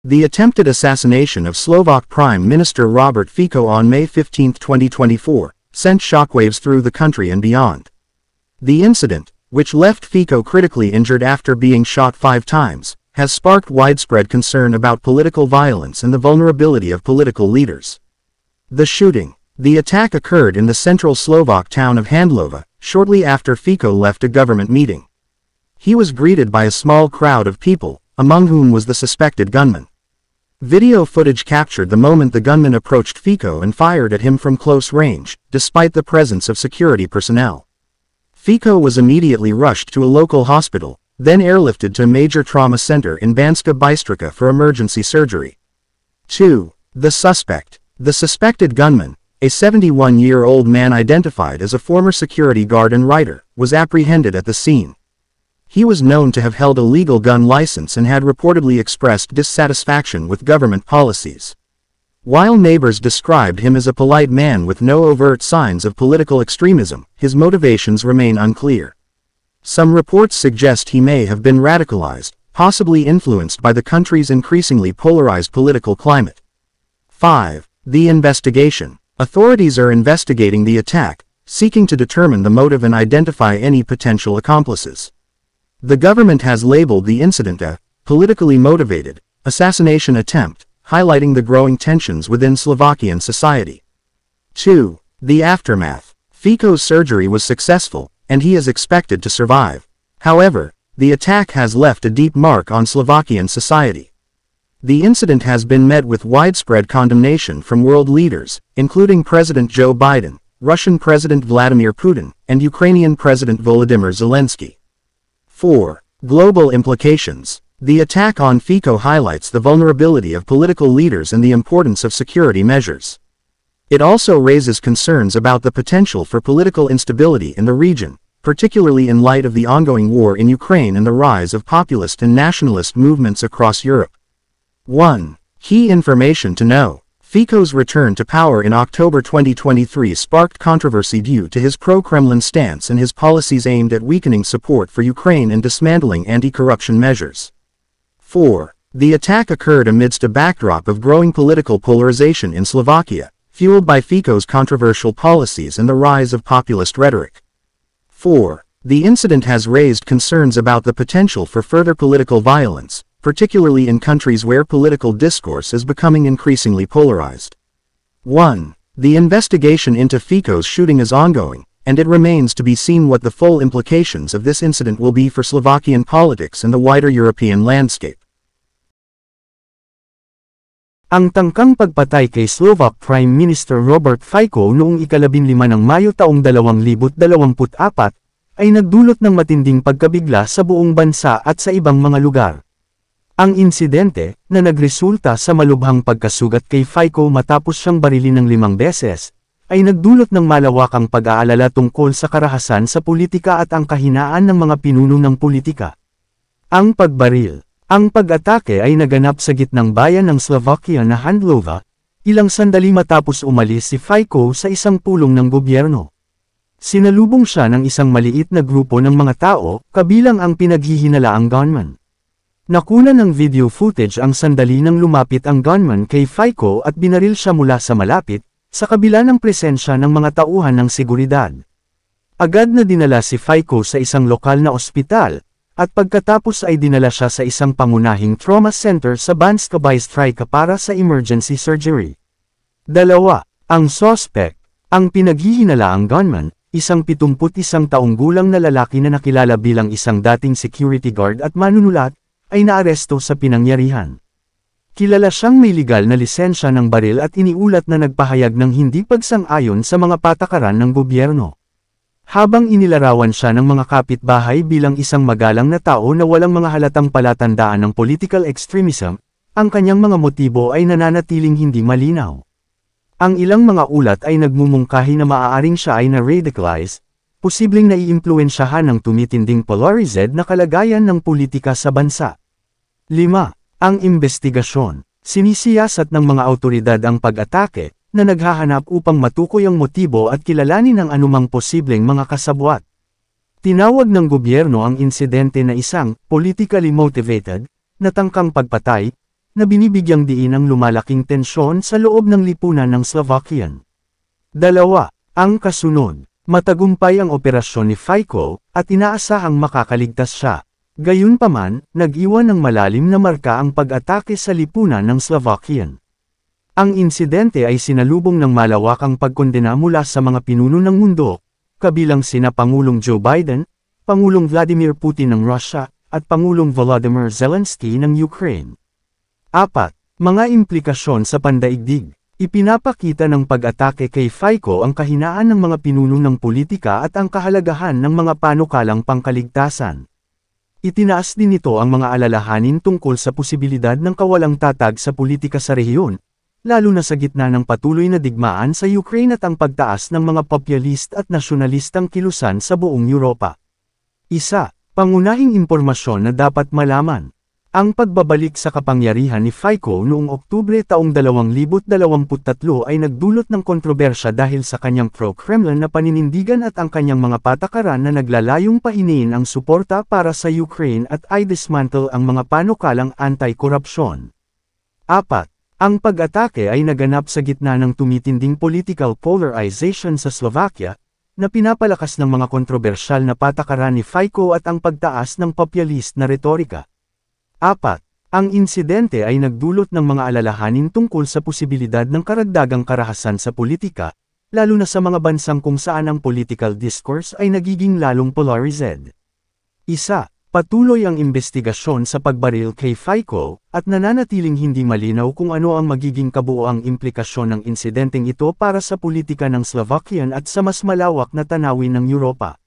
The attempted assassination of Slovak Prime Minister Robert Fico on May 15, 2024, sent shockwaves through the country and beyond. The incident, which left Fico critically injured after being shot 5 times, has sparked widespread concern about political violence and the vulnerability of political leaders. The attack occurred in the central Slovak town of Handlova, shortly after Fico left a government meeting. He was greeted by a small crowd of people, among whom was the suspected gunman. Video footage captured the moment the gunman approached Fico and fired at him from close range, despite the presence of security personnel. Fico was immediately rushed to a local hospital, then airlifted to a major trauma center in Banska Bystrica for emergency surgery. 2. The suspected gunman, a 71-year-old man identified as a former security guard and writer, was apprehended at the scene. He was known to have held a legal gun license and had reportedly expressed dissatisfaction with government policies. While neighbors described him as a polite man with no overt signs of political extremism, his motivations remain unclear. Some reports suggest he may have been radicalized, possibly influenced by the country's increasingly polarized political climate. 5. The investigation. Authorities are investigating the attack, seeking to determine the motive and identify any potential accomplices. The government has labeled the incident a politically motivated assassination attempt, highlighting the growing tensions within Slovakian society. 2. The aftermath. Fico's surgery was successful, and he is expected to survive. However, the attack has left a deep mark on Slovakian society. The incident has been met with widespread condemnation from world leaders, including President Joe Biden, Russian President Vladimir Putin, and Ukrainian President Volodymyr Zelensky. 4. Global implications. The attack on Fico highlights the vulnerability of political leaders and the importance of security measures. It also raises concerns about the potential for political instability in the region, particularly in light of the ongoing war in Ukraine and the rise of populist and nationalist movements across Europe. 1. Key information to know. Fico's return to power in October 2023 sparked controversy due to his pro-Kremlin stance and his policies aimed at weakening support for Ukraine and dismantling anti-corruption measures. 4. The attack occurred amidst a backdrop of growing political polarization in Slovakia, fueled by Fico's controversial policies and the rise of populist rhetoric. 4. The incident has raised concerns about the potential for further political violence, particularly in countries where political discourse is becoming increasingly polarized. 1. The investigation into Fico's shooting is ongoing, and it remains to be seen what the full implications of this incident will be for Slovakian politics and the wider European landscape. Ang tangkang pagpatay kay Slovak Prime Minister Robert Fico noong ika-15 ng Mayo taong 2024 ay nagdulot ng matinding pagkabigla sa buong bansa at sa ibang mga lugar. Ang insidente, na nagresulta sa malubhang pagkasugat kay Fico matapos siyang barilin ng 5 beses, ay nagdulot ng malawakang pag-aalala tungkol sa karahasan sa politika at ang kahinaan ng mga pinuno ng politika. Ang pagbaril. Ang pag-atake ay naganap sa gitnang bayan ng Slovakia na Handlova, ilang sandali matapos umalis si Fico sa isang pulong ng gobyerno. Sinalubong siya ng isang maliit na grupo ng mga tao, kabilang ang pinaghihinalaang gunman. Nakuna ng video footage ang sandali nang lumapit ang gunman kay Fico at binaril siya mula sa malapit, sa kabila ng presensya ng mga tauhan ng seguridad. Agad na dinala si Fico sa isang lokal na ospital, at pagkatapos ay dinala siya sa isang pangunahing trauma center sa Banska Bystrica para sa emergency surgery. 2. Ang suspect. Ang pinaghihinalaang gunman, isang 71 taong gulang na lalaki na nakilala bilang isang dating security guard at manunulat, ay naaresto sa pinangyarihan. Kilala siyang may legal na lisensya ng baril at iniulat na nagpahayag ng hindi pagsang-ayon sa mga patakaran ng gobyerno. Habang inilarawan siya ng mga kapitbahay bilang isang magalang na tao na walang mga halatang palatandaan ng political extremism, ang kanyang mga motibo ay nananatiling hindi malinaw. Ang ilang mga ulat ay nagmumungkahi na maaaring siya ay na-radicalize, posibleng naiimpluwensyahan ng tumitinding polarized na kalagayan ng politika sa bansa. 5. Ang investigasyon. Sinisiyasat ng mga awtoridad ang pag-atake, na naghahanap upang matukoy ang motibo at kilalanin ang anumang posibleng mga kasabwat. Tinawag ng gobyerno ang insidente na isang politically motivated na tangkang pagpatay, na binibigyang diin ang lumalaking tensyon sa loob ng lipunan ng Slovakian. 2. Ang kasunod, matagumpay ang operasyon ni Fico, at inaasahang makakaligtas siya. Gayunpaman, nag-iwan ng malalim na marka ang pag-atake sa lipunan ng Slovakian. Ang insidente ay sinalubong ng malawakang pagkondena mula sa mga pinuno ng mundo, kabilang sina Pangulong Joe Biden, Pangulong Vladimir Putin ng Russia, at Pangulong Volodymyr Zelensky ng Ukraine. 4. Mga implikasyon sa pandaigdig. Ipinapakita ng pag-atake kay Fico ang kahinaan ng mga pinuno ng politika at ang kahalagahan ng mga panukalang pangkaligtasan. Itinaas din ito ang mga alalahanin tungkol sa posibilidad ng kawalang tatag sa politika sa rehiyon, lalo na sa gitna ng patuloy na digmaan sa Ukraine at ang pagtaas ng mga populist at nasyonalistang kilusan sa buong Europa. 1. Pangunahing impormasyon na dapat malaman. Ang pagbabalik sa kapangyarihan ni Fico noong Oktubre taong 2023 ay nagdulot ng kontrobersya dahil sa kanyang pro-Kremlin na paninindigan at ang kanyang mga patakaran na naglalayong pahiniin ang suporta para sa Ukraine at ay dismantle ang mga panukalang anti-korupsyon. 4. Ang pag-atake ay naganap sa gitna ng tumitinding political polarization sa Slovakia, na pinapalakas ng mga kontrobersyal na patakaran ni Fico at ang pagtaas ng populist na retorika. 4. Ang insidente ay nagdulot ng mga alalahanin tungkol sa posibilidad ng karagdagang karahasan sa politika, lalo na sa mga bansang kung saan ang political discourse ay nagiging lalong polarized. 1. Patuloy ang investigasyon sa pagbaril kay Fico, at nananatiling hindi malinaw kung ano ang magiging kabuoang implikasyon ng insidenteng ito para sa politika ng Slovakian at sa mas malawak na tanawin ng Europa.